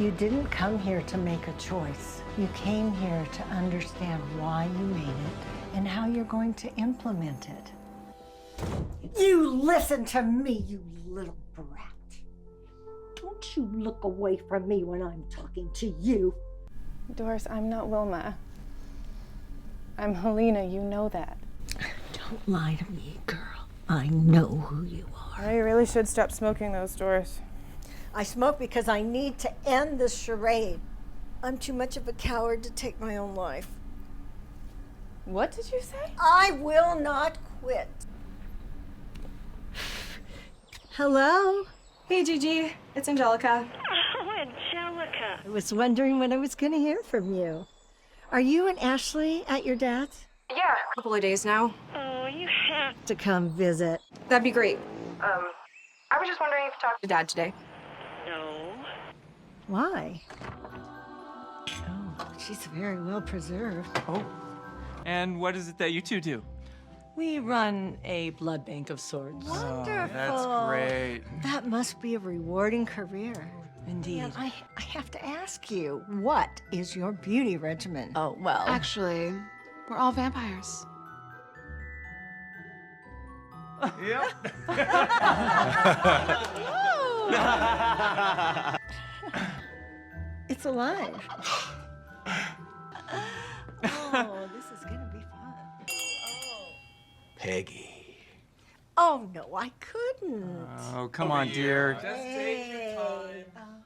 You didn't come here to make a choice. You came here to understand why you made it and how you're going to implement it. You listen to me, you little brat. Don't you look away from me when I'm talking to you. Doris, I'm not Wilma. I'm Helena, you know that. Don't lie to me, girl. I know who you are. Well, you really should stop smoking those, Doris. I smoke because I need to end this charade. I'm too much of a coward to take my own life. What did you say? I will not quit. Hello? Hey, Gigi. It's Angelica. Oh, Angelica. I was wondering when I was going to hear from you. Are you and Ashley at your dad's? Yeah, a couple of days now. Oh, you have To come visit. That'd be great. I was just wondering if you talked to Dad today. no. Why? Oh, she's very well preserved. Oh. And what is it that you two do? We run a blood bank of sorts. Wonderful. That's great. That must be a rewarding career. Indeed. And I have to ask you, what is your beauty regimen? Oh, well. Actually, we're all vampires. Yep. It's alive. Oh, this is gonna be fun. Peggy. Oh no, I couldn't. Oh, come on, dear. Just take your time.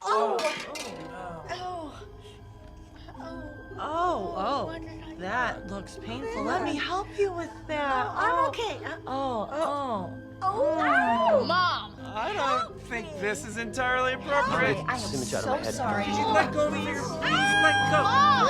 Oh. Oh, that looks painful. Let me help you with that. I'm okay. Mom! I don't think this is entirely appropriate. I am so sorry. Let go of me. Please let go. Mom!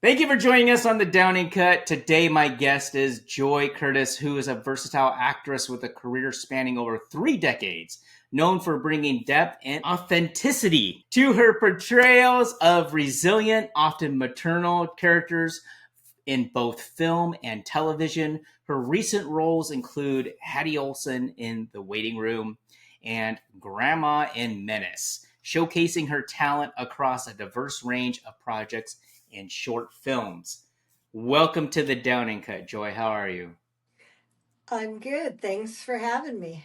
Thank you for joining us on the Downing Cut. Today, my guest is Joy Curtis, who is a versatile actress with a career spanning over 3 decades, known for bringing depth and authenticity to her portrayals of resilient, often maternal characters in both film and television. Her recent roles include Hattie Olsen in The Waiting Room and Grandma in Menace, showcasing her talent across a diverse range of projects and short films. Welcome to the Downing Cut, Joy. How are you? I'm good. Thanks for having me.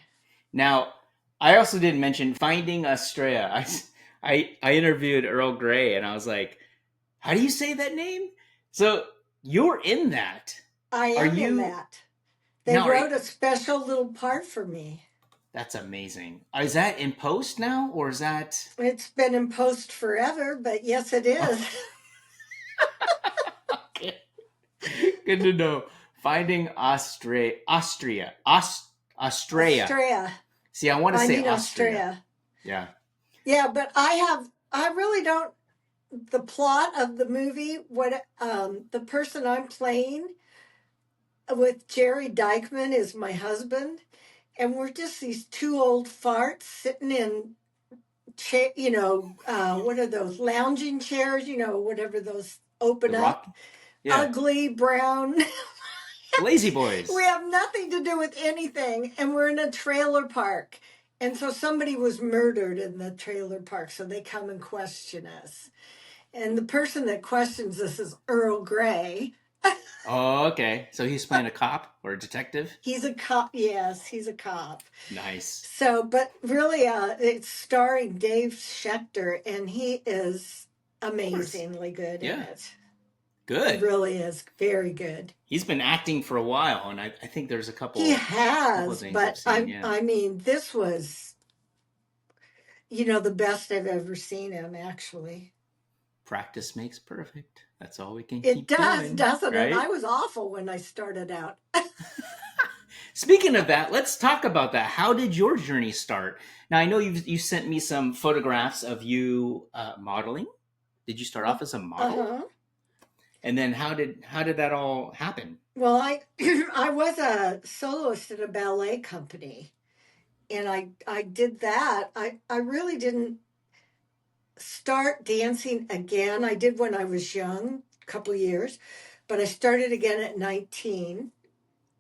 Now, I also didn't mention Finding Estrella. I interviewed Earl Grey, and I was like, "How do you say that name?" So you're in that. I am Are in you- that. They Now, are wrote you- a special little part for me. That's amazing. Is that in post now, or is that? It's been in post forever, but yes, it is. Okay. Good to know. Finding Austria. Australia. See, I want to say Finding Austria. Australia. Yeah. Yeah, but I really don't. The plot of the movie, the person I'm playing with Jerry Dykman is my husband, and we're just these two old farts sitting in, what are those lounging chairs? Whatever those open The up, Rock. Yeah. ugly brown. Lazy Boys. We have nothing to do with anything, and we're in a trailer park. And so somebody was murdered in the trailer park, so they come and question us. And the person that questions us is Earl Grey. Oh, okay. So he's playing a cop or a detective? He's a cop. Yes, he's a cop. Nice. So, but really, it's starring Dave Schechter, and he is amazingly good in Yeah. it. He Good. really is very good. He's been acting for a while, and I think there's a couple. He couple has, things but I've seen, yeah. I mean, this was, the best I've ever seen him, actually. Practice makes perfect. That's all we can It keep does, doing, doesn't right? it? I was awful when I started out. Speaking of that, let's talk about that. How did your journey start? Now, I know you sent me some photographs of you modeling. Did you start off as a model? Uh-huh. And then how did that all happen? Well, I I was a soloist at a ballet company, and I did that. I really didn't start dancing again. I did when I was young, a couple of years, but I started again at 19,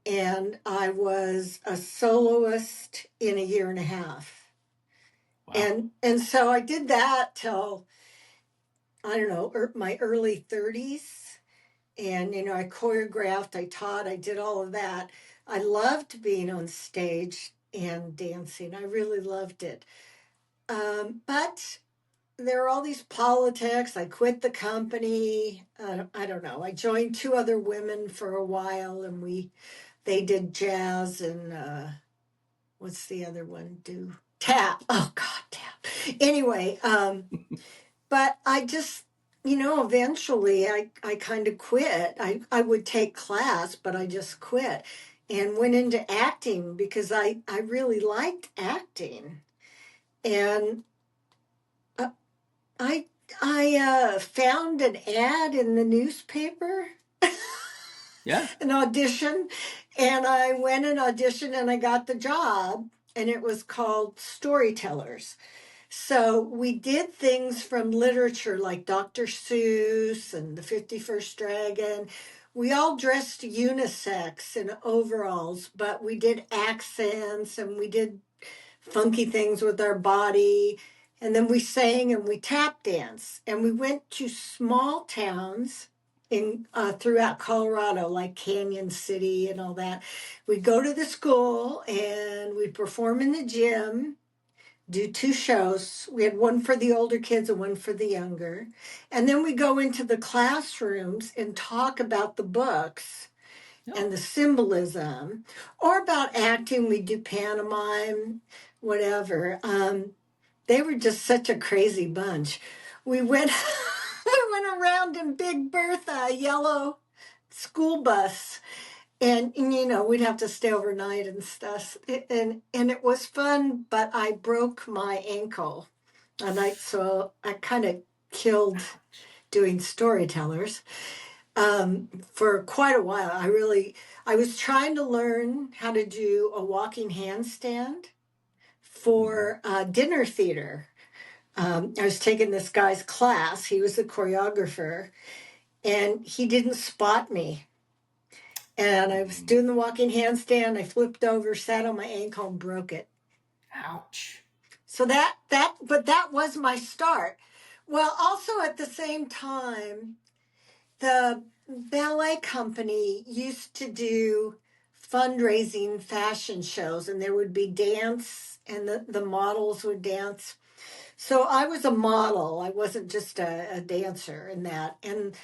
and I was a soloist in a year and a half. Wow. And so I did that till, I don't know, my early 30s. And, I choreographed, I taught, I did all of that. I loved being on stage and dancing. I really loved it. But there are all these politics. I quit the company. I don't know. I joined two other women for a while, and they did jazz and what's the other one do? Tap. Oh God, tap. Anyway, but I just, eventually I kind of quit. I would take class, but I just quit and went into acting because I really liked acting. And uh, I I found an ad in the newspaper, Yeah. an audition, and I went and auditioned and I got the job, and it was called Storytellers. So we did things from literature like Dr. Seuss and the 51st Dragon. We all dressed unisex in overalls, but we did accents and we did funky things with our body. And then we sang and we tap dance. And we went to small towns in throughout Colorado, like Canyon City and all that. We'd go to the school and we'd perform in the gym, do two shows. We had one for the older kids and one for the younger. And then we go into the classrooms and talk about the books and the symbolism, or about acting. We do pantomime, whatever. They were just such a crazy bunch. We went, we went around in Big Bertha, a yellow school bus, and we'd have to stay overnight and stuff. And it was fun, but I broke my ankle, and so I kind of killed doing Storytellers for quite a while. I was trying to learn how to do a walking handstand for dinner theater. I was taking this guy's class. He was the choreographer, and he didn't spot me. And I was doing the walking handstand. I flipped over, sat on my ankle, and broke it. Ouch. So but that was my start. Well, also at the same time, the ballet company used to do fundraising fashion shows, and there would be dance, and the models would dance. So I was a model. I wasn't just a dancer in that. And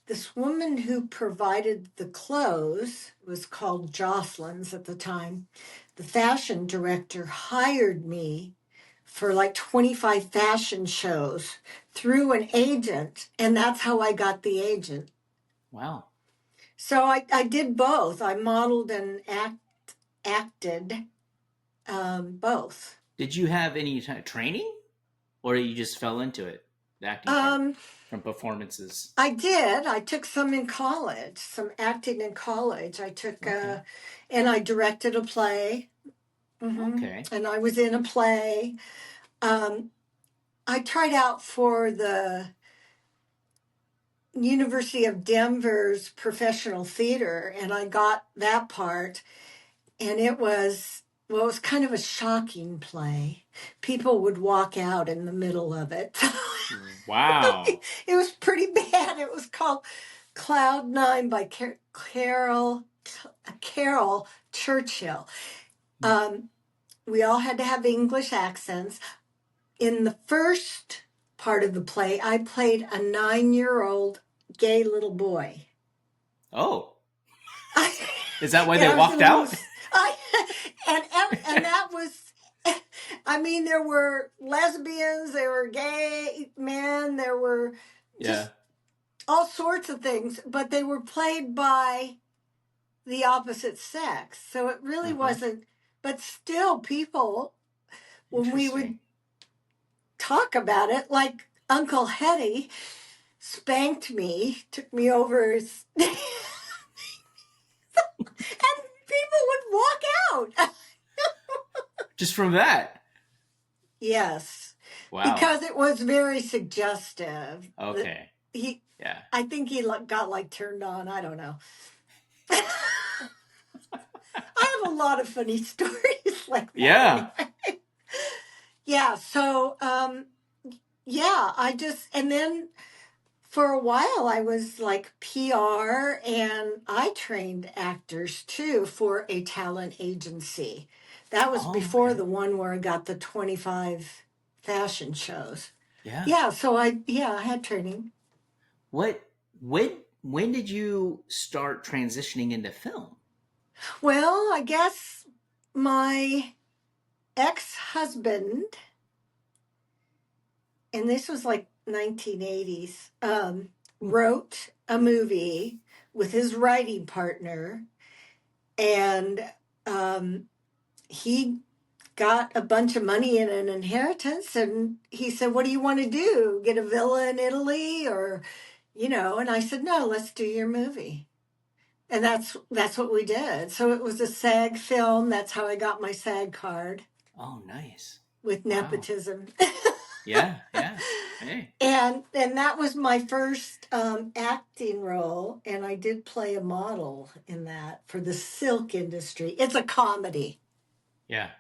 this woman who provided the clothes was called Jocelyn's at the time. The fashion director hired me for like 25 fashion shows through an agent, and that's how I got the agent. Wow. So I did both. I modeled and acted both. Did you have any training, or you just fell into it, the acting part, from performances? I did. I took some in college, some acting in college. I took, Okay. and I directed a play. Mm-hmm. Okay. And I was in a play. I tried out for the University of Denver's professional theater, and I got that part. And it was kind of a shocking play. People would walk out in the middle of it. Wow. It was pretty bad. It was called Cloud Nine by Carol Churchill. We all had to have English accents. In the first part of the play, I played a 9-year-old gay little boy. Oh. Is that why they walked out? And that was, I mean, there were lesbians, there were gay men, there were just all sorts of things, but they were played by the opposite sex. So it really wasn't, but still people, when we would talk about it, like Uncle Hetty spanked me, took me over his, and people would walk out. Just from that. Yes. Wow. Because it was very suggestive. Okay. Yeah. I think he got like turned on. I don't know. I have a lot of funny stories like that. Yeah. Anyway. Yeah. So, yeah, and then for a while I was like PR, and I trained actors too for a talent agency. That was before the one where I got the 25 fashion shows. Yeah. Yeah. So I had training. When did you start transitioning into film? Well, I guess my ex-husband, and this was like 1980s, wrote a movie with his writing partner, and he got a bunch of money in an inheritance, and he said, "What do you want to do? Get a villa in Italy, or, And I said, "No, let's do your movie." And that's what we did. So it was a SAG film. That's how I got my SAG card. Oh, nice. With nepotism. Yeah. Hey. And that was my first acting role, and I did play a model in that for the silk industry. It's a comedy. Yeah.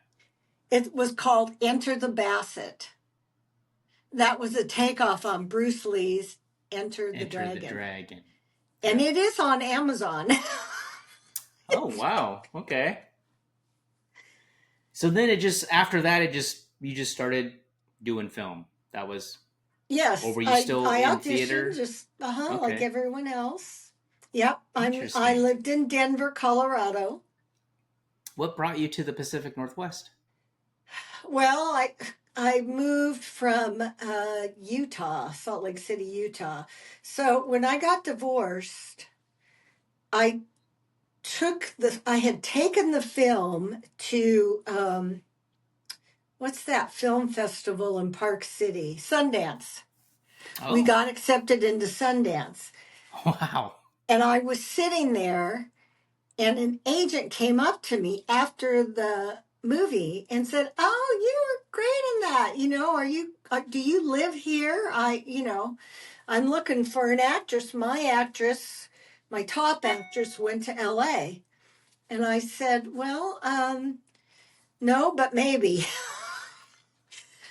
It was called Enter the Basset. That was a takeoff on Bruce Lee's Enter the Dragon. And it is on Amazon. Oh, wow. Okay. So then after that, you just started doing film. That was... Yes. Or were you still I in auditioned theater? just, Okay. like everyone else. Yep. I Interesting. lived in Denver, Colorado. What brought you to the Pacific Northwest? Well, I moved from Utah, Salt Lake City, Utah. So when I got divorced, I had taken the film to what's that film festival in Park City? Sundance. Oh. We got accepted into Sundance. Wow. And I was sitting there, and an agent came up to me after the movie and said, "Oh, you were great in that. Do you live here? I'm looking for an actress. My top actress went to LA." And I said, "Well, no, but maybe."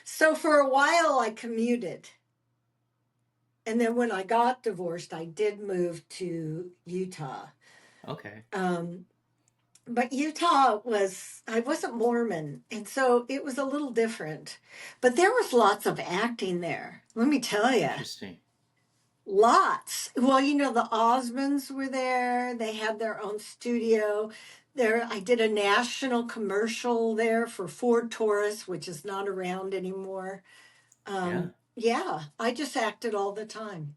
So for a while I commuted. And then when I got divorced, I did move to Utah. Okay. But Utah I wasn't Mormon, and so it was a little different. But there was lots of acting there. Let me tell you. Interesting. Lots. Well, the Osmonds were there. They had their own studio. I did a national commercial there for Ford Taurus, which is not around anymore. Yeah, I just acted all the time.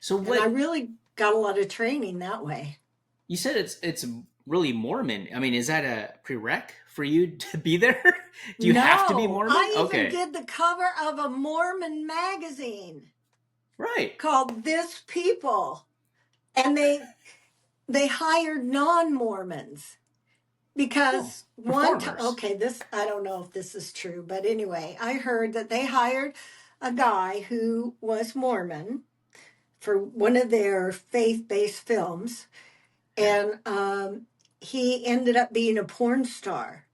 And I really got a lot of training that way. You said it's really Mormon. I mean, is that a prereq for you to be there? Do you have to be Mormon? I even did the cover of a Mormon magazine. Right. Called This People. And they hired non-Mormons. Because I don't know if this is true, but anyway, I heard that they hired a guy who was Mormon for one of their faith-based films. And he ended up being a porn star.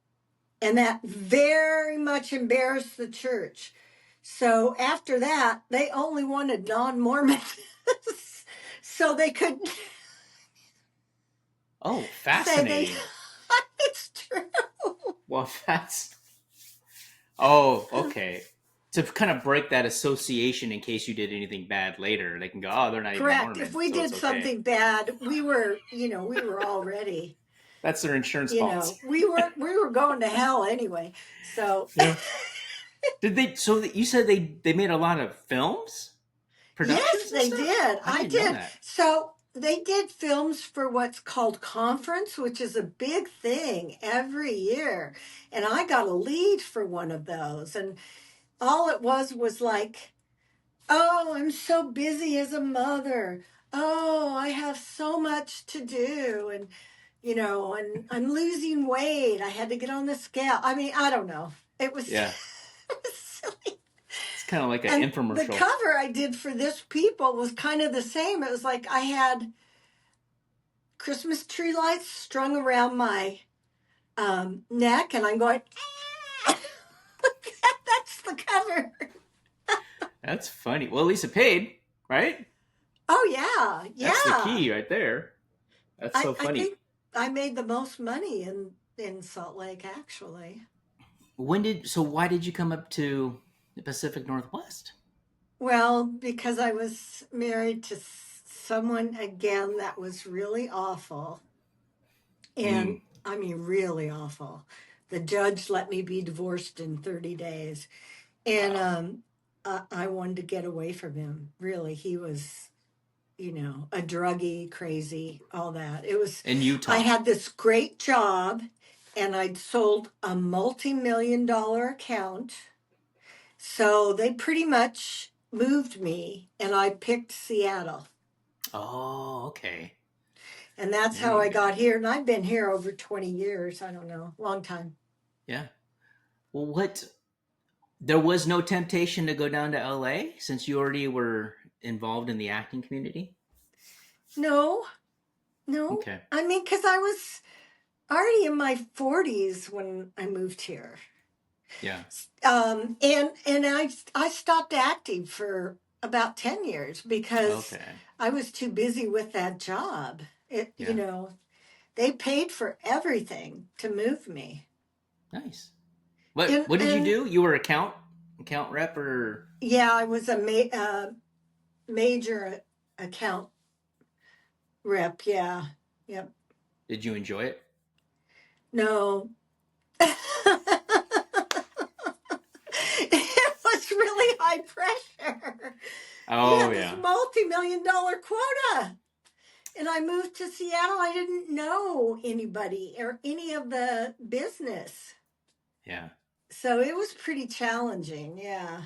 And that very much embarrassed the church. So after that, they only wanted non-Mormons. So they could... Oh, fascinating. It's true. Well, that's... Oh, okay. To kind of break that association in case you did anything bad later, they can go, "Oh, they're not even Mormon." Correct. If we did something bad, we were already... That's their insurance policy. We were going to hell anyway. So... Yeah. Did they? So you said they made a lot of films, productions. Yes, they did. I did. Know that. So they did films for what's called Conference, which is a big thing every year, and I got a lead for one of those. And all it was like, "Oh, I'm so busy as a mother. Oh, I have so much to do," and and I'm losing weight. I had to get on the scale. I mean, I don't know. It was, Yeah. it was silly. It's kind of like an And the infomercial. cover I did for This People was kind of the same. It was like I had Christmas tree lights strung around my neck, and I'm going, that's the cover. That's funny. Well, at least it paid, right? Oh, yeah. Yeah. That's the key right there. That's so funny. I think I made the most money in Salt Lake, actually. Why did you come up to the Pacific Northwest? Well, because I was married to someone, again, that was really awful. And I mean, really awful. The judge let me be divorced in 30 days. And I wanted to get away from him. Really, he was, a druggie, crazy, all that. It was In Utah. I had this great job, and I'd sold a multi-million-dollar account. So they pretty much moved me, and I picked Seattle. Oh, okay. And that's how I got here. And I've been here over 20 years. I don't know, long time. Yeah. Well, there was no temptation to go down to LA since you already were involved in the acting community? No. Okay. I mean, because I was already in my 40s when I moved here. Yeah. And I stopped acting for about 10 years because I was too busy with that job. They paid for everything to move me. Nice. What did you do? You were account rep or? Yeah, I was a major account rep. Yeah. Yep. Did you enjoy it? No. It was really high pressure. Oh, This multi-million-dollar quota. And I moved to Seattle. I didn't know anybody or any of the business. Yeah. So it was pretty challenging, yeah.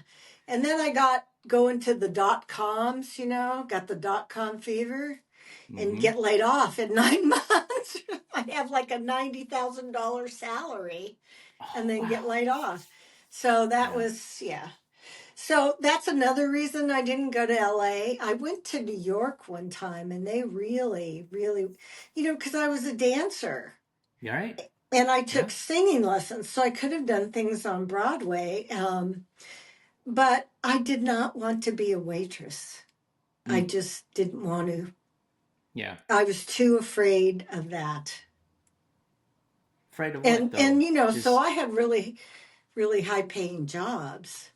And then I got going to the .coms, got the .com fever and get laid off in 9 months. I have like a $90,000 salary and then get laid off. So that was, yeah. So that's another reason I didn't go to LA. I went to New York one time, and they really, really, because I was a dancer. You all right? And I took singing lessons, so I could have done things on Broadway. But I did not want to be a waitress. I just didn't want to. Yeah. I was too afraid of that. Afraid of what, though? And so I had really, really high-paying jobs.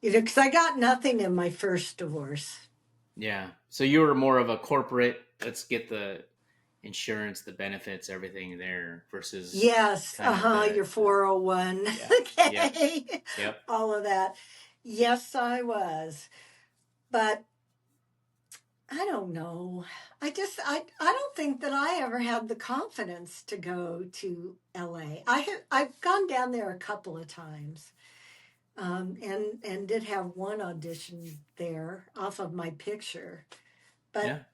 Because I got nothing in my first divorce. Yeah. So you were more of a corporate, let's get the insurance, the benefits, everything there versus... Yes. Your 401. Yeah. Okay. Yep. All of that. Yes, I was. But I don't know. I don't think that I ever had the confidence to go to LA. I've gone down there a couple of times. And did have one audition there off of my picture, but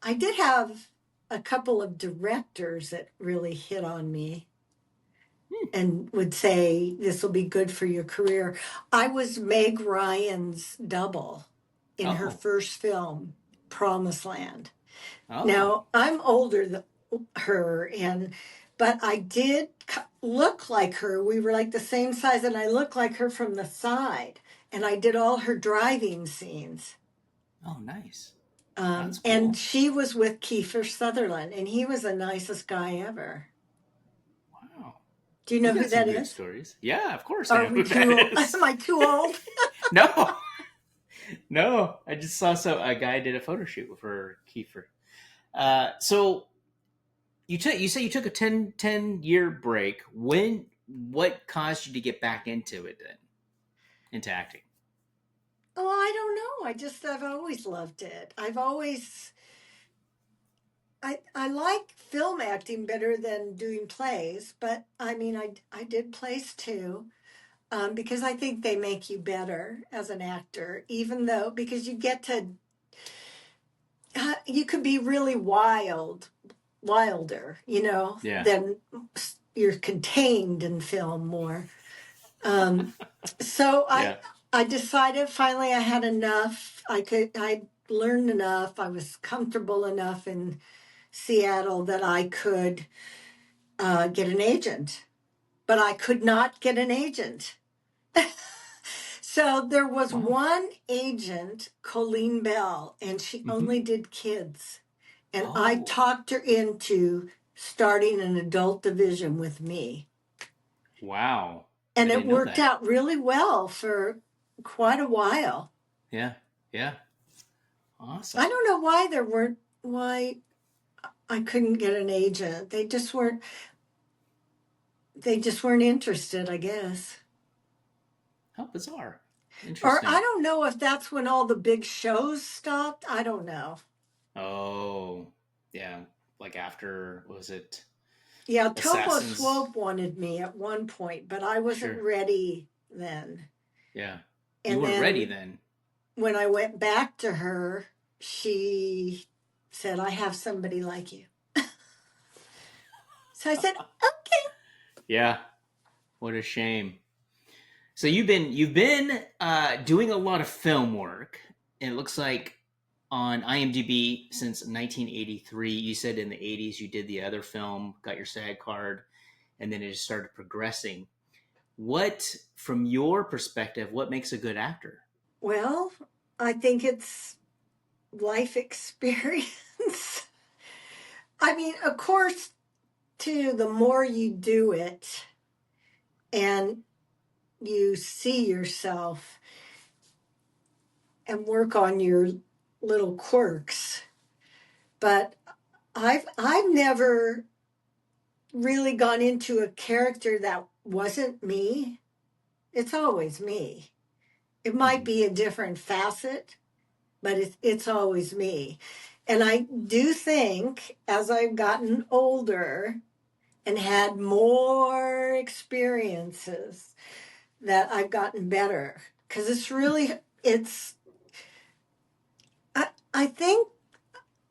I did have a couple of directors that really hit on me and would say, this will be good for your career. I was Meg Ryan's double in her first film, Promised Land. Now, I'm older than her, but I did look like her. We were like the same size, and I looked like her from the side. And I did all her driving scenes. Oh, nice. That's cool. And she was with Kiefer Sutherland, and he was the nicest guy ever. Wow. Do you know who that is? Stories. Yeah, of course. Am I too old? No. I just saw a guy did a photo shoot for Kiefer. So you say you took a 10-year break. What caused you to get back into it then? Into acting? Oh, I don't know. I've always loved it. I like film acting better than doing plays, but I mean, I did plays too, because I think they make you better as an actor, because you get to you could be really wilder, Yeah. than you're contained in film more. Um, so Yeah. I decided finally I had enough. I learned enough. I was comfortable enough in Seattle that I could get an agent, but I could not get an agent. So there was Wow. one agent, Colleen Bell, and she Hmm. only did kids. And I Oh, talked her into starting an adult division with me. wow. I And it didn't know worked that. out really well for quite a while. Yeah. Yeah. Awesome. I don't know why I couldn't get an agent. They just weren't interested, I guess. How bizarre. Or I Interesting. don't know if that's when all the big shows stopped. I don't know. Oh, yeah. Like after, what was it Yeah, Topo Assassins? Swope wanted me at one point, but I wasn't Sure. ready then. Yeah. You And weren't ready then then. when I went back to her, she said, I have somebody like you. So I said, okay. Yeah. What a shame. So you've been doing a lot of film work. And it looks like on IMDb since 1983. You said in the 80s you did the other film, got your SAG card, and then it just started progressing. What, from your perspective, what makes a good actor? Well, I think it's life experience. I mean, of course, too, the more you do it and you see yourself and work on your little quirks. But I've never really gone into a character that wasn't me. It's always me. It might Mhm. be a different facet, but it's always me. And I do think as I've gotten older and had more experiences that I've gotten better. Because it's, I think,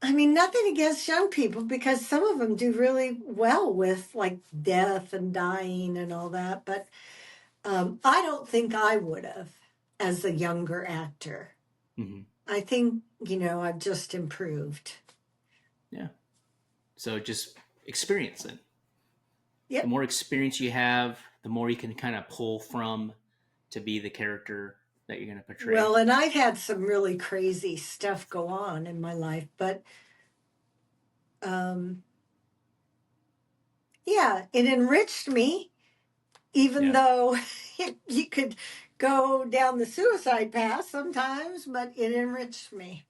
I mean, nothing against young people because some of them do really well with like death and dying and all that. But I don't think I would have as a younger actor. Mhm. I think, I've just improved. Yeah. So just experience it. The Yep. more experience you have, the more you can kind of pull from to be the character that you're going to portray. Well, and I've had some really crazy stuff go on in my life, but um, yeah, it enriched me, even Yeah. though you could go down the suicide path sometimes, but it enriched me.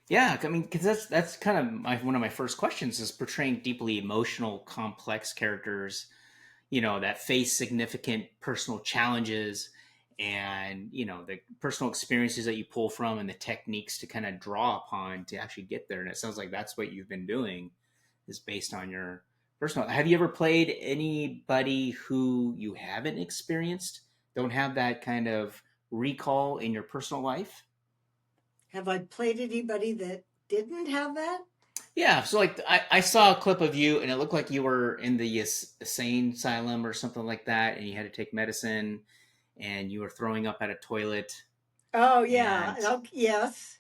Yeah, I mean, because that's kind of one of my first questions is portraying deeply emotional, complex characters, that face significant personal challenges, and the personal experiences that you pull from, and the techniques to kind of draw upon to actually get there. And it sounds like that's what you've been doing, is based on your personal. Have you ever played anybody who you haven't experienced, don't have that kind of recall in your personal life? Have I played anybody that didn't have that? Yeah, so like I saw a clip of you, and it looked like you were in the insane asylum or something like that, and you had to take medicine, and you were throwing up at a toilet. Oh, yeah. And Okay, yes.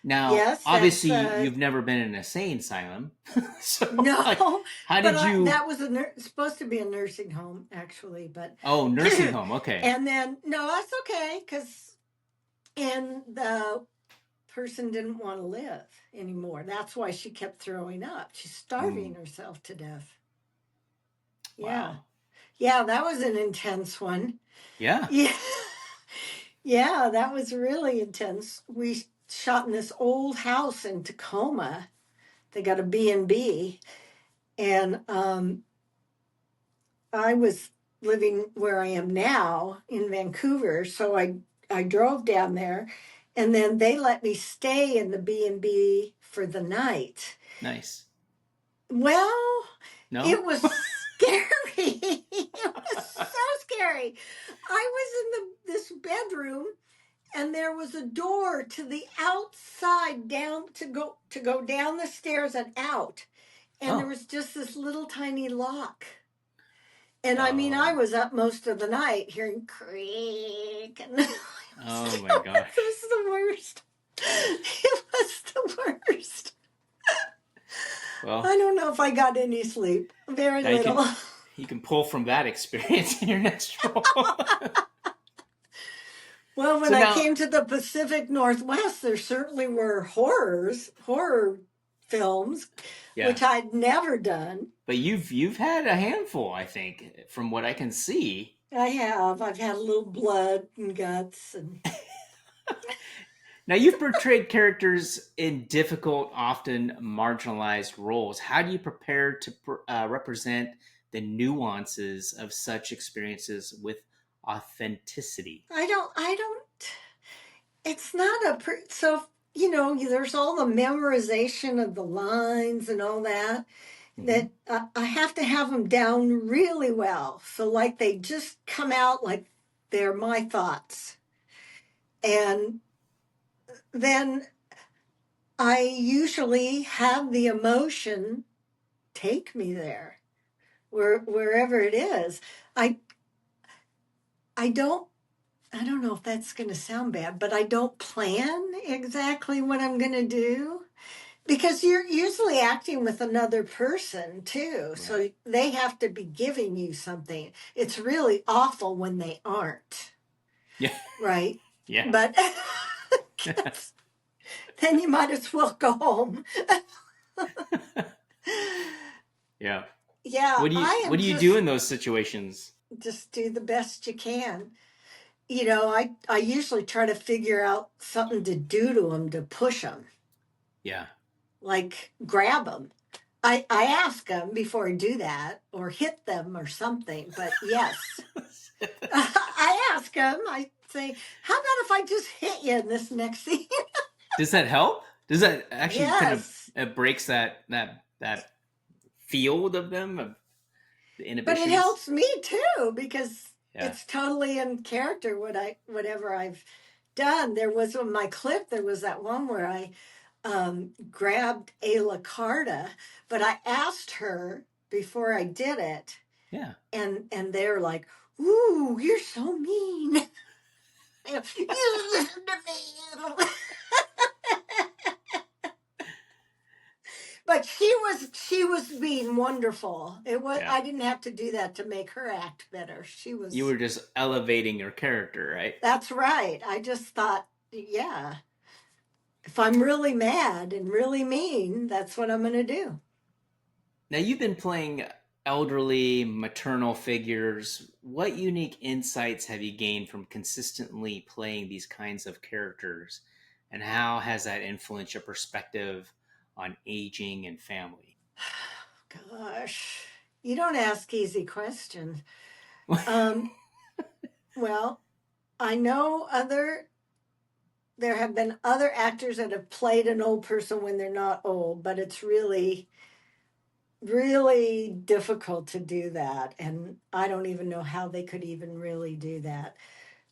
now, Yes, that's obviously, you've never been in an insane asylum, so like, no, how but did you? that was supposed to be a nursing home, actually. But Oh, nursing home. Okay. and then no, that's okay because and the person didn't want to live anymore. That's why she kept throwing up. She's starving Mm, herself to death. Yeah, wow. yeah, that was an intense one. Yeah. Yeah, yeah, that was really intense. We shot in this old house in Tacoma. They got a B&B, and I was living where I am now in Vancouver, so I drove down there, and then they let me stay in the B&B for the night. Nice. Well, No. it was scary. It was so scary. I was in this bedroom, and there was a door to the outside down to go down the stairs and out. And there Oh. was just this little tiny lock. And I mean, Oh. I was up most of the night hearing creak, and Oh my gosh. it was the worst. It was the worst. Well, I don't know if I got any sleep. Very now little. you can pull from that experience in your next role. Well, when So I now- came to the Pacific Northwest, there certainly were horror films, Yeah. which I'd never done. But you've had a handful, I think, from what I can see. I have. I've had a little blood and guts, and Now, you've portrayed characters in difficult, often marginalized roles. How do you prepare to represent the nuances of such experiences with authenticity? I don't. It's not so. There's all the memorization of the lines and all that. That I have to have them down really well. So, like, they just come out like they're my thoughts. And then I usually have the emotion take me there, wherever it is. I don't know if that's going to sound bad, but I don't plan exactly what I'm going to do. Because you're usually acting with another person too. Right. So they have to be giving you something. It's really awful when they aren't. Yeah. Right? Yeah. But then you might as well go home. Yeah. Yeah. What do you do in those situations? Just do the best you can. I usually try to figure out something to do to them to push them. Yeah. Like grab them. I ask them before I do that, or hit them or something. But yes, I ask them. I say, "How about if I just hit you in this next scene?" Does that help? Does that actually kind Yes. of it breaks that field of them of the inhibitions? But it helps me too because Yeah. it's totally in character. Whatever I've done. There was on my clip. There was that one where I grabbed Ayla Carta, but I asked her before I did it. Yeah. And they're like, "Ooh, you're so mean." You listen to me. But she was being wonderful. It was I didn't have to do that to make her act better. You were just elevating your character, right? That's right. I just thought, yeah. If I'm really mad and really mean, that's what I'm going to do. Now, you've been playing elderly, maternal figures. What unique insights have you gained from consistently playing these kinds of characters? And how has that influenced your perspective on aging and family? Gosh, you don't ask easy questions. Well, I know there have been other actors that have played an old person when they're not old, but it's really, really difficult to do that. And I don't even know how they could even really do that,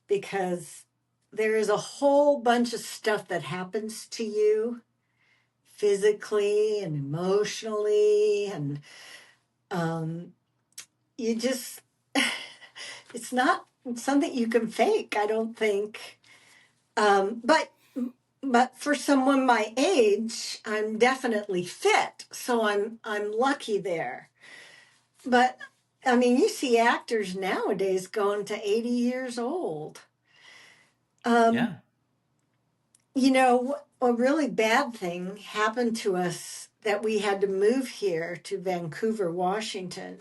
because there is a whole bunch of stuff that happens to you physically and emotionally, and you just, it's not something you can fake, I don't think. But for someone my age, I'm definitely fit, so I'm lucky there. But I mean, you see actors nowadays going to 80 years old. Yeah. A really bad thing happened to us that we had to move here to Vancouver, Washington,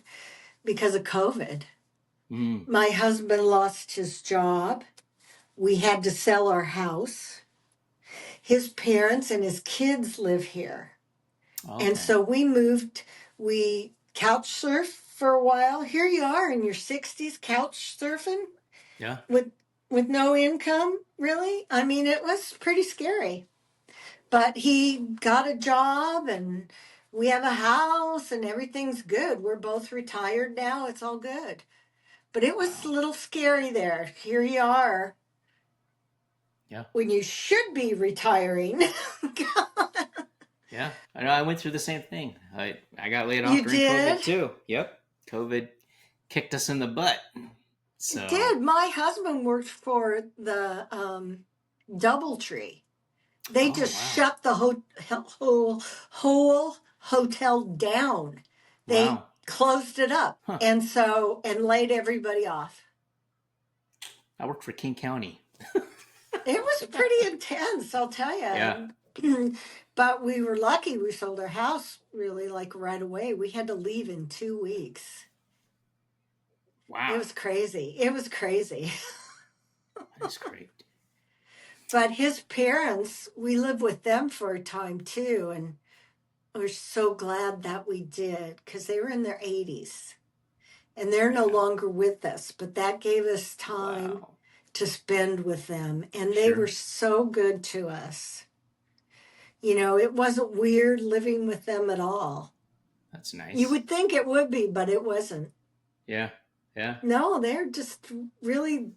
because of COVID. Mm. My husband lost his job. We had to sell our house. His parents and his kids live here. Okay. And so we couch surfed for a while. Here you are in your 60s couch surfing. Yeah. With no income, really. I mean, it was pretty scary. But he got a job and we have a house and everything's good. We're both retired now. It's all good. But it was a little scary there. Here you are. Yeah. when you should be retiring. Yeah. I know I went through the same thing. I got laid off You during COVID did? too. Yep. COVID kicked us in the butt. It So, did. My husband worked for the Doubletree. They oh, just wow. shut the whole hotel down. They Wow. closed it up, Huh. and laid everybody off. I worked for King County. It was pretty intense, I'll tell Yeah. you. But we were lucky. We sold our house really like right away. We had to leave in 2 weeks. Wow. It was crazy. It was crazy. That is great. But his parents, we lived with them for a time too, and we're so glad that we did because they were in their 80s and they're no Yeah. longer with us. But that gave us time Wow. to spend with them, and they were Sure. so good to us. You know, it wasn't weird living with them at all. That's You nice. would think it would be, but it wasn't. Yeah. Yeah. No, they're just really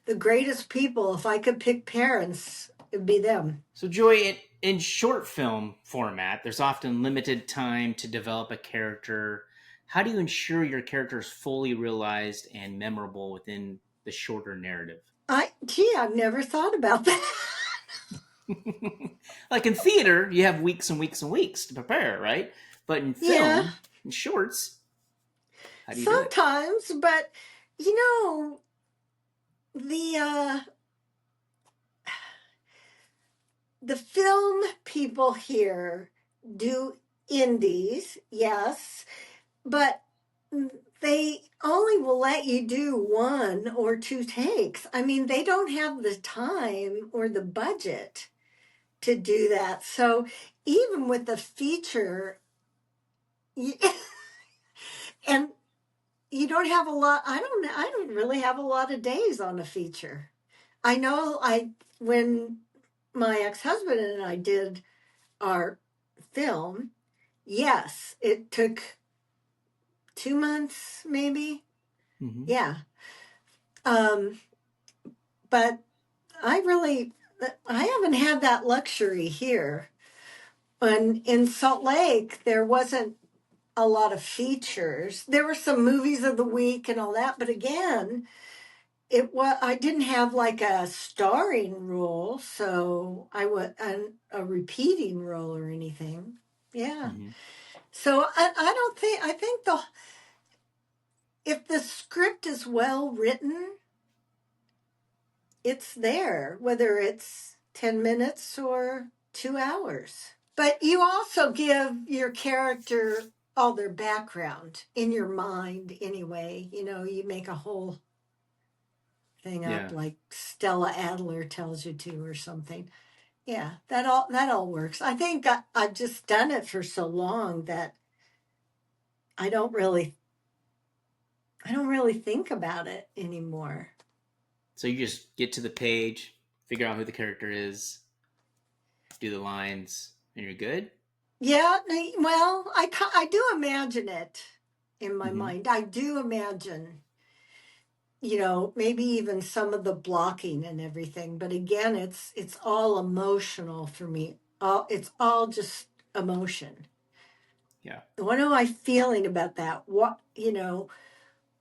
the greatest people. If I could pick parents, it'd be them. So, Joy, in short film format, there's often limited time to develop a character. How do you ensure your character is fully realized and memorable within the shorter narrative? I've never thought about that. Like in theater, you have weeks and weeks and weeks to prepare, right? But in film, Yeah, in shorts, how do you do it? sometimes, but you know, the the film people here do indies, yes, but they only will let you do one or two takes. I mean, they don't have the time or the budget to do that. So even with the feature, you, and you don't have a lot. I don't really have a lot of days on a feature. I know when my ex-husband and I did our film, yes, it took 2 months maybe. Mm-hmm. Yeah. Um, but I haven't had that luxury here. And in Salt Lake, there wasn't a lot of features. There were some movies of the week and all that, but again, I didn't have like a starring role, so I was a repeating role or anything. Yeah. Mm-hmm. So I think if the script is well written, it's there, whether it's 10 minutes or 2 hours. But you also give your character all their background in your mind anyway. You know, you make a whole thing up Yeah. like Stella Adler tells you to or something. Yeah, that all works. I think I've just done it for so long that I don't really think about it anymore. So you just get to the page, figure out who the character is, do the lines, and you're good? Yeah, well, I do imagine it in my Mm-hmm. mind. I do imagine, you know, maybe even some of the blocking and everything. But again, it's all emotional for me. It's all just emotion. Yeah. What am I feeling about that?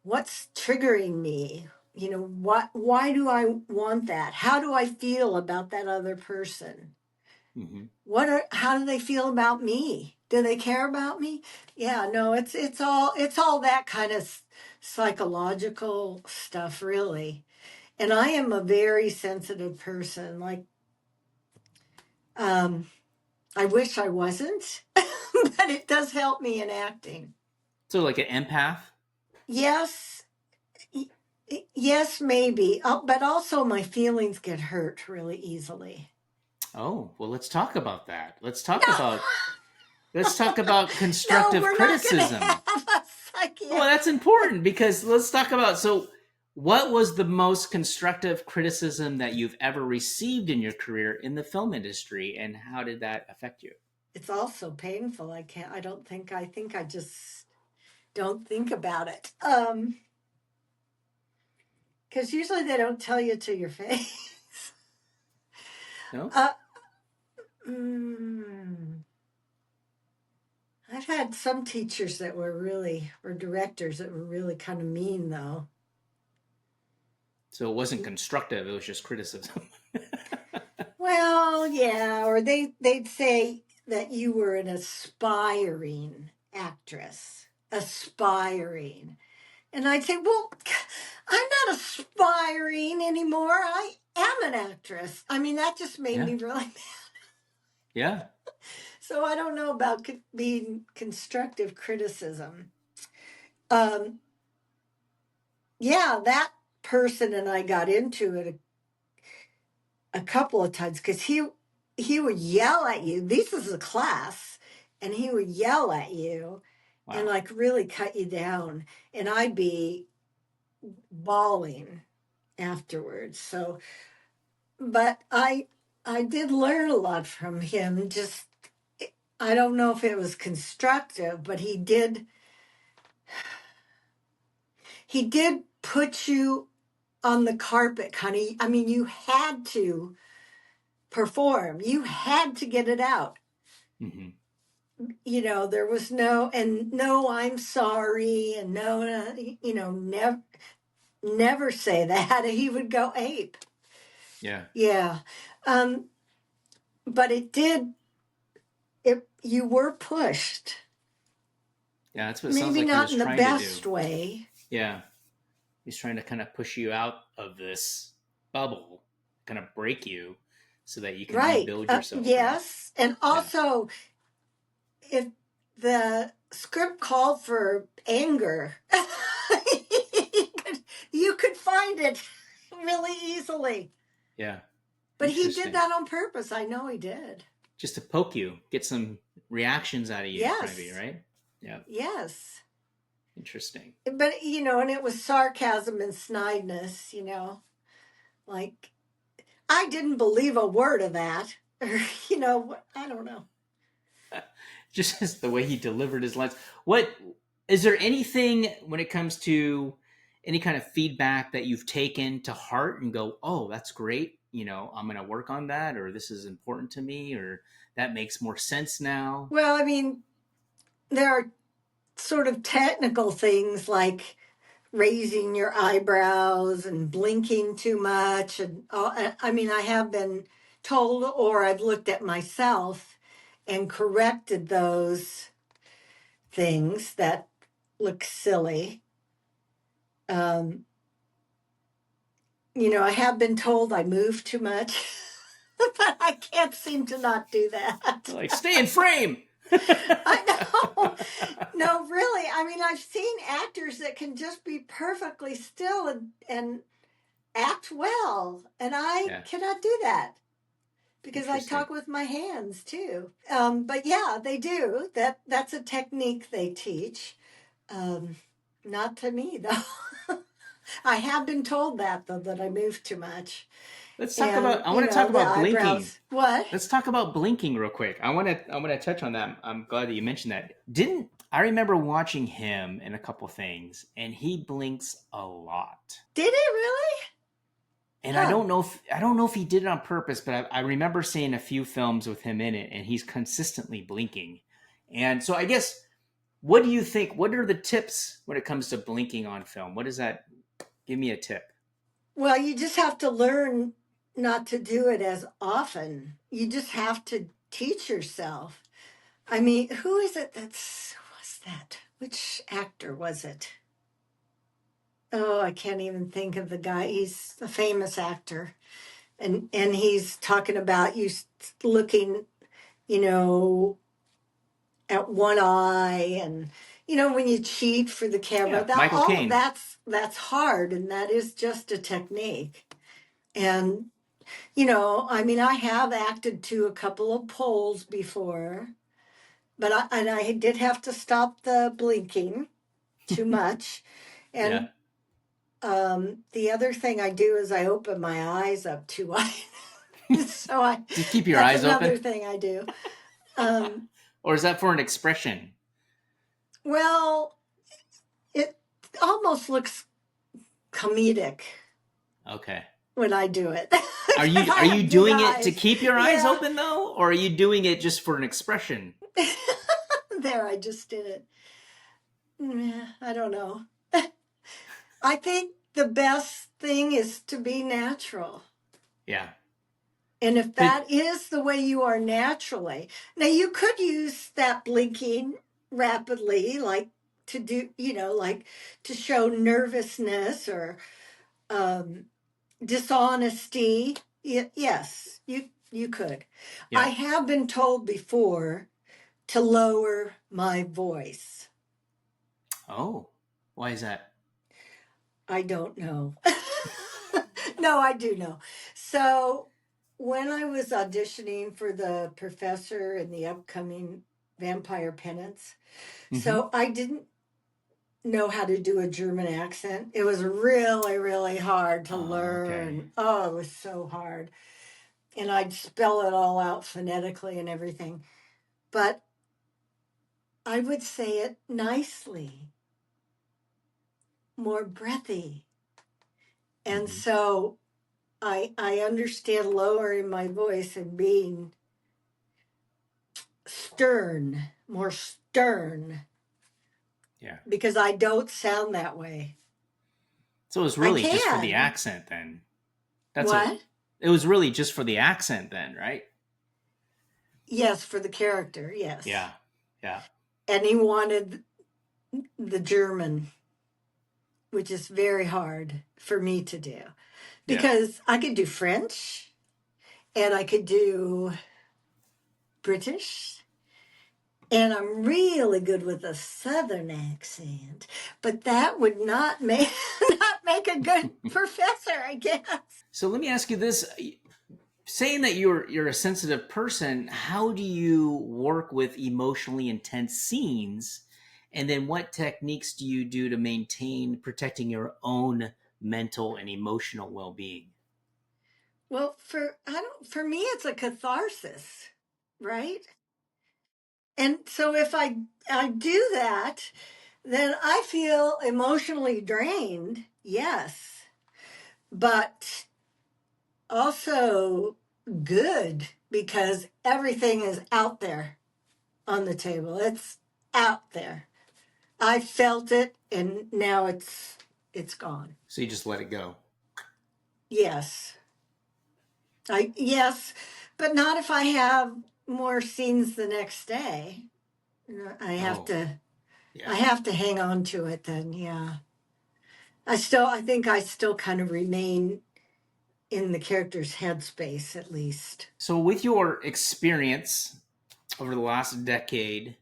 What's triggering me? You know, why do I want that? How do I feel about that other person? Mm-hmm. How do they feel about me? Do they care about me? Yeah, no, it's all that kind of psychological stuff really. And I am a very sensitive person. Like I wish I wasn't, but it does help me in acting. So like an empath? Yes, yes, maybe. But also my feelings get hurt really easily. Oh, well, let's talk about that. No, Let's talk about no, constructive we're not going to criticism. have a Well, psychiatrist. that's important because let's talk about what was the most constructive criticism that you've ever received in your career in the film industry and how did that affect you? It's also painful. I think I just don't think about it. Because usually they don't tell you to your face. No? Uh, mm, I've had some teachers that were really, or directors that were really kind of mean, though. So it wasn't constructive, it was just criticism. Well, yeah, or they'd say that you were an aspiring actress, aspiring. And I'd say, well, I'm not aspiring anymore. I am an actress. I mean, that just made Yeah. me really mad. Yeah. So I don't know about being constructive criticism. Um, yeah, that person and I got into it a couple of times because he would yell at you. This is a class, and he would yell at you and Wow. like really cut you down, and I'd be bawling afterwards. So, but I did learn a lot from him. Just I don't know if it was constructive, but he did put you on the carpet, honey. I mean, you had to perform. You had to get it out. Hmm. There was no, I'm sorry, and no, never say that. He would go ape. Yeah. Yeah. Um, but you were pushed. Yeah, that's what it sounds Maybe like he not was in the trying to do. best way. Yeah. He's trying to kind of push you out of this bubble, kind of break you so that you can Right. rebuild yourself. Yes. And Yeah. also, if the script called for anger, you could find it really easily. Yeah. But he Interesting. did that on purpose. I know he did. Just to poke you, get some reactions out of you in front of you, Yes. right? Yeah. Yes. Interesting. But, and it was sarcasm and snideness, like, I didn't believe a word of that. Or, I don't know. Just as the way he delivered his lines. What is there anything when it comes to any kind of feedback that you've taken to heart and go, oh, that's great. I'm going to work on that, or this is important to me, or that makes more sense now. Well, I mean, there are sort of technical things like raising your eyebrows and blinking too much. And I mean, I have been told, or I've looked at myself and corrected those things that look silly. I have been told I move too much, but I can't seem to not do that. Like, stay in frame. I know. No, really. I mean, I've seen actors that can just be perfectly still and act well, and I cannot do that because I talk with my hands too. But yeah, they do. That's a technique they teach. Not to me though. I have been told that though, that I move too much. Let's talk about. I want to talk about blinking. Eyebrows. What? Let's talk about blinking real quick. I want to touch on that. I'm glad that you mentioned that. I remember watching him in a couple things, and he blinks a lot. Did he really? And I don't know if he did it on purpose, but I remember seeing a few films with him in it, and he's consistently blinking. And so I guess, what do you think? What are the tips when it comes to blinking on film? What is that? Give me a tip. Well, you just have to learn not to do it as often. You just have to teach yourself. I mean, who is it was that? Which actor was it? Oh, I can't even think of the guy. He's a famous actor. And he's talking about you looking, at one eye, and when you cheat for the camera. Yeah, Michael Caine. That's hard, and that is just a technique. And I mean, I have acted to a couple of poles before, but I did have to stop the blinking too much. And the other thing I do is I open my eyes up too wide. So just keep your eyes open. Another thing I do. Or is that for an expression? Well, it almost looks comedic. Okay. when I do it. Are I you have doing big it to eyes. keep your eyes Yeah. open though, or are you doing it just for an expression? There, I just did it. I don't know. I think the best thing is to be natural. Yeah. And if But that is the way you are naturally, now you could use that blinking rapidly, like to do, like to show nervousness or um, dishonesty. Yes, you could. I yeah. have been told before to lower my voice. Oh, why is that? I don't know. No, I do know. So when I was auditioning for the professor in the upcoming Vampire Penance, Mm-hmm. so I didn't know how to do a German accent. It was really, really hard to Okay. learn. Oh, it was so hard. And I'd spell it all out phonetically and everything. But I would say it nicely, more breathy. And Mm-hmm. so I understand lowering my voice and being stern, more stern, Yeah. because I don't sound that way. So it was I really just for the can. accent then. That's what What? it was really just for the accent then, right? Yes, for the character, yes. Yeah. Yeah. And he wanted the German, which is very hard for me to do Yeah. because I could do French and I could do British. And I'm really good with a southern accent, but that would not make not make a good professor, I guess. So let me ask you this. Saying that you're a sensitive person, how do you work with emotionally intense scenes? And then what techniques do you do to maintain protecting your own mental and emotional well-being? Well, for me it's a catharsis, right? And so if I do that, then I feel emotionally drained, yes, but also good because everything is out there on the table. It's out there. I felt it and now it's gone. So you just let it go. Yes. Yes, but not if I have more scenes the next day. I have Oh, to I yeah. have to hang on to it then, yeah. I think I still kind of remain in the character's headspace at least. So with your experience over the last decade,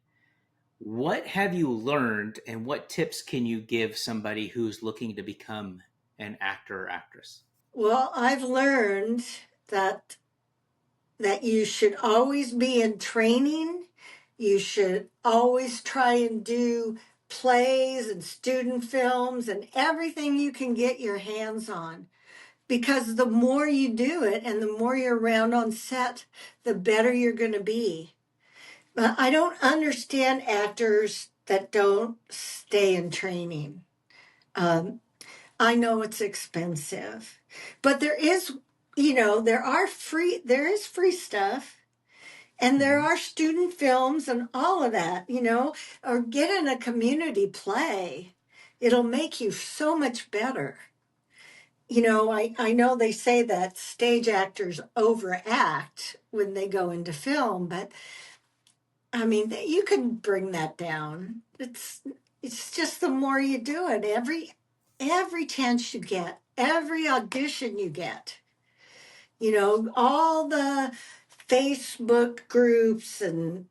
what have you learned and what tips can you give somebody who's looking to become an actor or actress? Well, I've learned that you should always be in training. You should always try and do plays and student films and everything you can get your hands on. Because the more you do it and the more you're around on set, the better you're going to be. I don't understand actors that don't stay in training. Um, I know it's expensive, but there is free stuff and there Mhm. are student films and all of that, or get in a community play. It'll make you so much better. I know they say that stage actors overact when they go into film, but I mean, you can bring that down. It's just the more you do it, every chance you get, every audition you get, all the Facebook groups and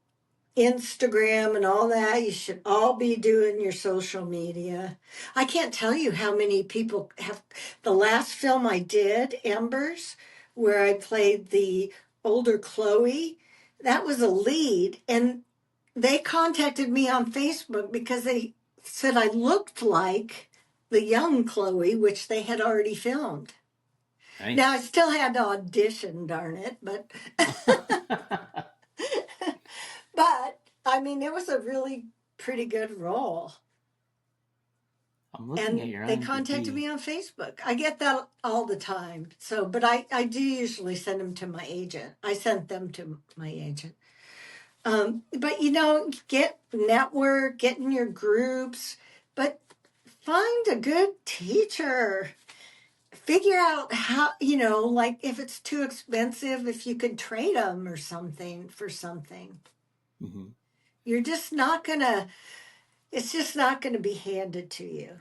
Instagram and all that, you should all be doing your social media. I can't tell you how many people have. The last film I did, Embers, where I played the older Chloe, that was a lead. And they contacted me on Facebook because they said I looked like the young Chloe, which they had already filmed. Now, I Nice. still had to audition, darn it, but. But I mean, it was a really pretty good role. I'm looking at your They IMDb. contacted me on Facebook. I get that all the time. So, but I do usually send them to my agent. I sent them to my agent. But get in your groups, but find a good teacher. Figure out how, like if it's too expensive, if you could trade them or something for something. Mm-hmm. You're just not gonna, it's just not gonna be handed to you.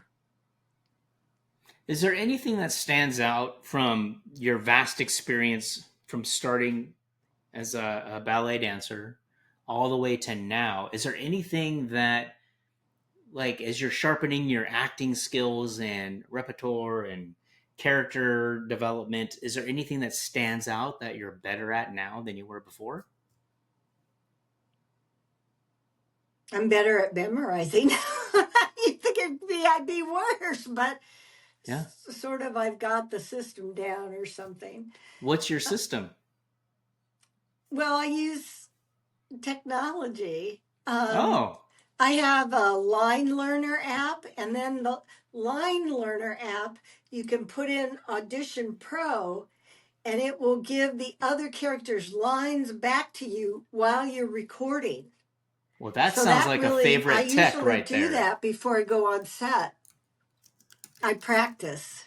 Is there anything that stands out from your vast experience from starting as a ballet dancer all the way to now? Is there anything that, like, as you're sharpening your acting skills and repertoire and character development, is there anything that stands out that you're better at now than you were before? I'm better at memorizing. You think I'd be worse, but Yeah. sort of I've got the system down or something. What's your system? Well, I use technology. Oh, I have a line learner app, and then the line learner app, you can put in Audition Pro, and it will give the other characters' lines back to you while you're recording. well, that So sounds that like really, a favorite tech usually right do there. that before I go on set. I practice.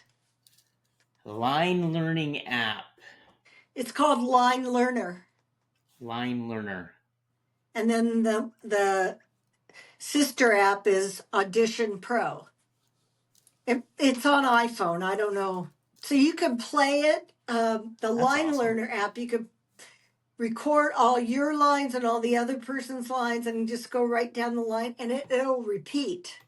Line learning app. It's called Line Learner. Line learner. And then the sister app is Audition Pro. It's on iPhone. I don't know. So you can play it. The Line awesome. Learner app, you could record all your lines and all the other person's lines and just go right down the line, and it'll repeat.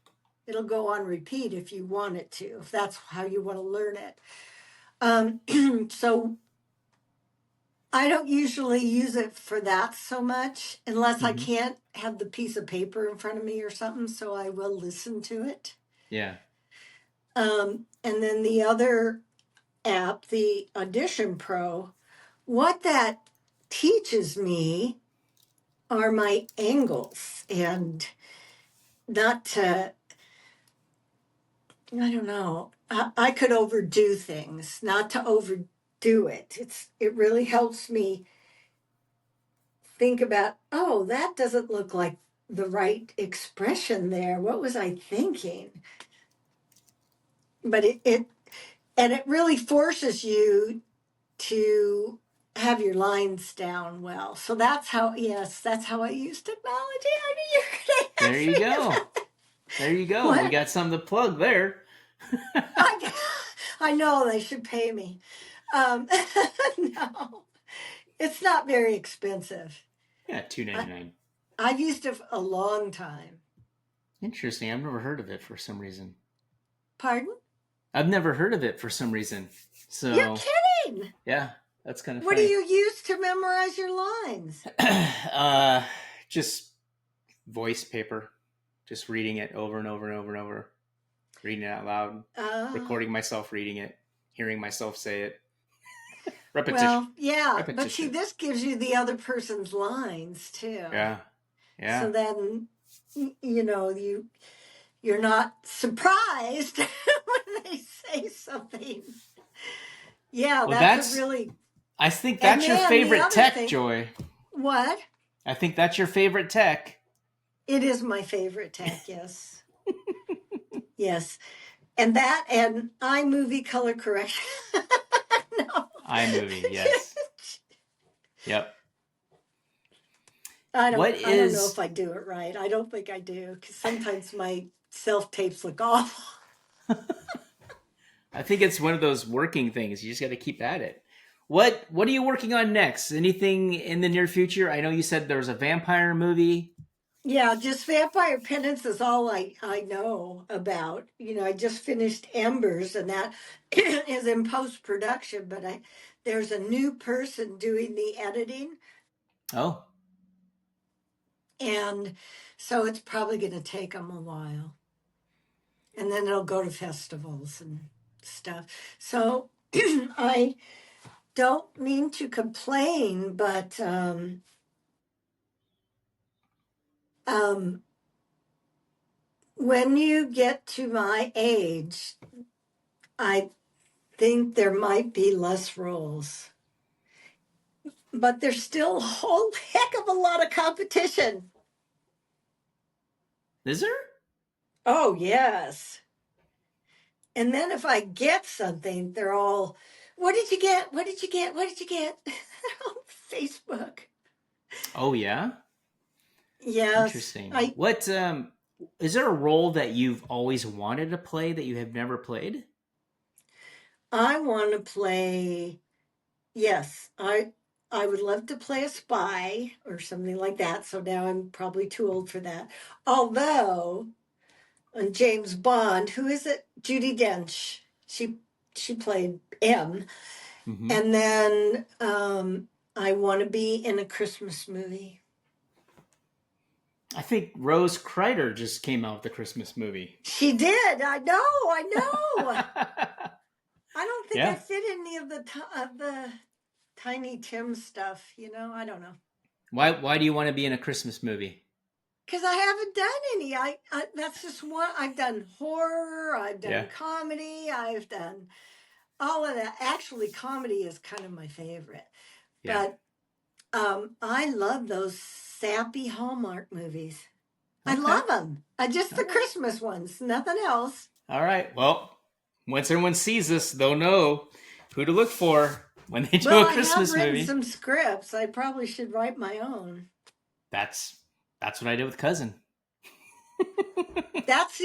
It'll go on repeat if you want it to, if that's how you want to learn it. So I don't usually use it for that so much unless I can't have the piece of paper in front of me or something, so I will listen to it. Yeah. And then the other app, the Audition Pro, what that teaches me are my angles and not to, I don't know, I could overdo things, not to overdo it. It really helps me think about, oh, that doesn't look like the right expression there. What was I thinking? But it really forces you to have your lines down well. So that's how I use technology. I knew you were going to There you go. There you go. What? We got something to plug there. I know they should pay me. No, it's not very expensive. Yeah, $2.99. I've used it a long time. Interesting. I've never heard of it for some reason. Pardon? I've never heard of it for some reason. So You're kidding. yeah, that's kind of What funny. do you use to memorize your lines? Just voice paper. Just reading it over and over and over and over. Reading it out loud. Recording myself reading it. Hearing myself say it. Repetition. Well, yeah, Repetition. but see, this gives you the other person's lines too. Yeah. Yeah. So then, you're not surprised when they say something. Yeah, Well, that's a really. I think that's your favorite tech, Joy. What? I think that's your favorite tech. It is my favorite tech, yes. Yes. And that and iMovie color correction. No. iMovie, yes. Yep. I don't know if I do it right. I don't think I do, because sometimes my self-tapes look awful. I think it's one of those working things. You just got to keep at it. What are you working on next? Anything in the near future? I know you said there was a vampire movie. Yeah, just Vampire Penance is all I know about. I just finished Embers, and that is in post-production, but there's a new person doing the editing. Oh. And so it's probably going to take them a while. And then it'll go to festivals and stuff. So I don't mean to complain, but when you get to my age, I think there might be less roles, but there's still a whole heck of a lot of competition. Is there? Oh, yes. And then if I get something, they're all, what did you get? What did you get? What did you get? On Facebook. Oh yeah. Yes. Interesting. What is there a role that you've always wanted to play that you have never played? I want to play, yes, I would love to play a spy or something like that. So now I'm probably too old for that. Although on James Bond, who is it? Judi Dench. She played M. Mm-hmm. And then I want to be in a Christmas movie. I think Rose Kreider just came out with a Christmas movie. She did. I know. I don't think Yeah. I fit any of the Tiny Tim stuff. I don't know. Why do you want to be in a Christmas movie? Because I haven't done any. I that's just one. I've done horror. I've done comedy. I've done all of that. Actually, comedy is kind of my favorite. Yeah. But I love those sappy Hallmark movies. Okay. I love them. Just the Christmas ones. Nothing else. All right. Well, once everyone sees this, they'll know who to look for when they do a Christmas I have movie. written some scripts. I probably should write my own. That's what I did with Cousin. That's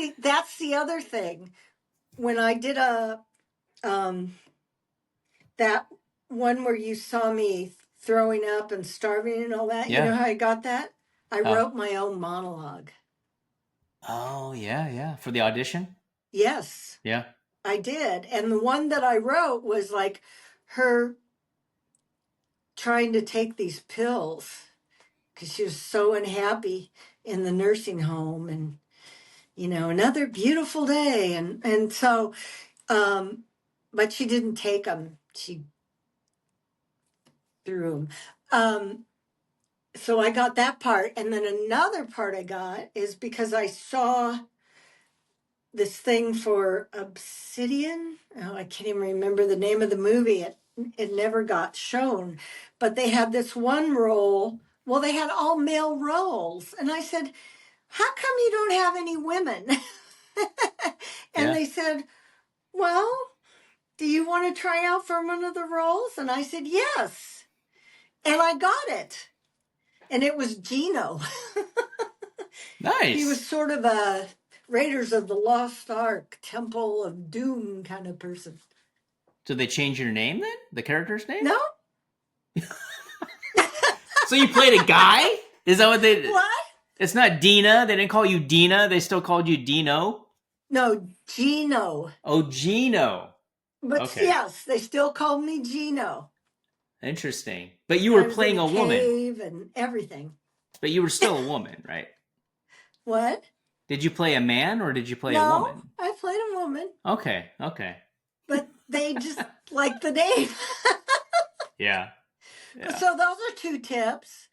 the other thing. When I did that one where you saw me throwing up and starving and all that, you know how I got that? I wrote my own monologue. Oh, yeah. For the audition? Yes. Yeah. I did. And the one that I wrote was like her trying to take these pills because she was so unhappy in the nursing home, and another beautiful day, and so but she didn't take them, she threw them. So I got that part, and then another part I got is because I saw this thing for Obsidian. Oh, I can't even remember the name of the movie. It never got shown, but they had this one role. Well, they had all male roles, and I said, how come you don't have any women? And they said, well, do you want to try out for one of the roles? And I said, yes. And I got it. And it was Gino. Nice. He was sort of a Raiders of the Lost Ark, Temple of Doom kind of person. So they changed your name then? The character's name? No. So you played a guy? Is that what they... What? It's not Dina. They didn't call you Dina. They still called you Dino. No, Gino. Oh, Gino. But Okay. yes, they still called me Gino. Interesting. But you were playing a woman. Cave and everything. But you were still a woman, right? What? Did you play a man or did you play a No, woman? I played a woman. Okay. But they just like the name. Yeah. So those are 2 tips.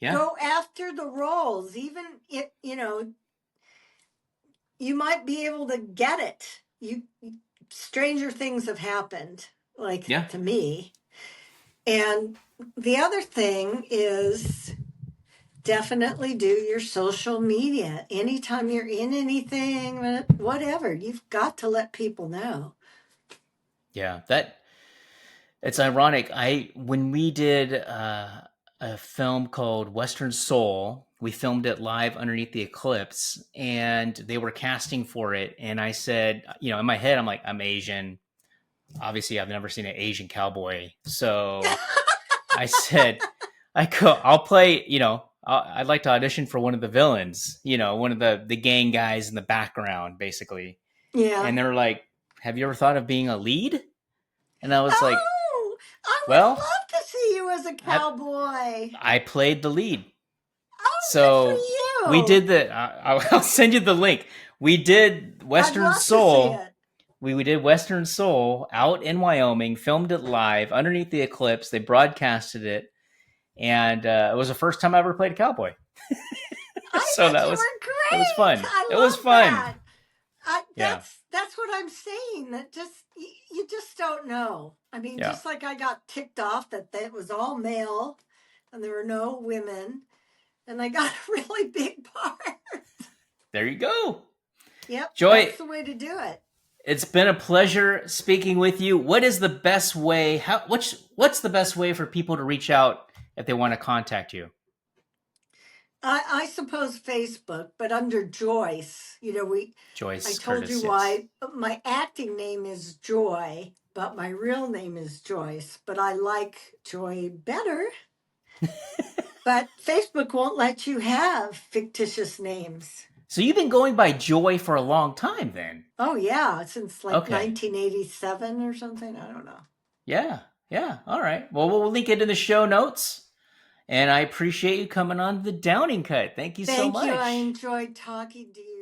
Yeah. Go after the roles. Even it, you might be able to get it. Stranger things have happened, like to me. And the other thing is definitely do your social media. Anytime you're in anything, whatever, you've got to let people know. Yeah, it's ironic. When we did a film called Western Soul, we filmed it live underneath the eclipse, and they were casting for it. And I said, in my head, I'm like, I'm Asian. Obviously, I've never seen an Asian cowboy. So I said, I'll play, I'd like to audition for one of the villains, one of the gang guys in the background, basically. Yeah. And they were like, have you ever thought of being a lead? And I was like, I would well, love to see you as a cowboy. I played the lead. Oh, so good for you. We did I'll send you the link. We did Western Soul. We did Western Soul out in Wyoming, filmed it live underneath the eclipse. They broadcasted it. And it was the first time I ever played a cowboy. So think that you was were great. it was fun. I It was love fun. that. Yeah. That's what I'm saying. That you just don't know. I mean, Yeah. just like I got ticked off that it was all male, and there were no women, and I got a really big part. There you go. Yep, Joy, that's the way to do it. it's been a pleasure speaking with you. What is the best way? What's the best way for people to reach out if they want to contact you? I suppose Facebook, but under Joyce. Joyce I told Curtis. you Yes. why my acting name is Joy, but my real name is Joyce. But I like Joy better. But Facebook won't let you have fictitious names. So you've been going by Joy for a long time, then? Oh yeah, since like Okay. 1987 or something. I don't know. Yeah. Yeah. All right. Well, we'll link it in the show notes. And I appreciate you coming on the Downing Cut. Thank you so much. Thank you. I enjoyed talking to you.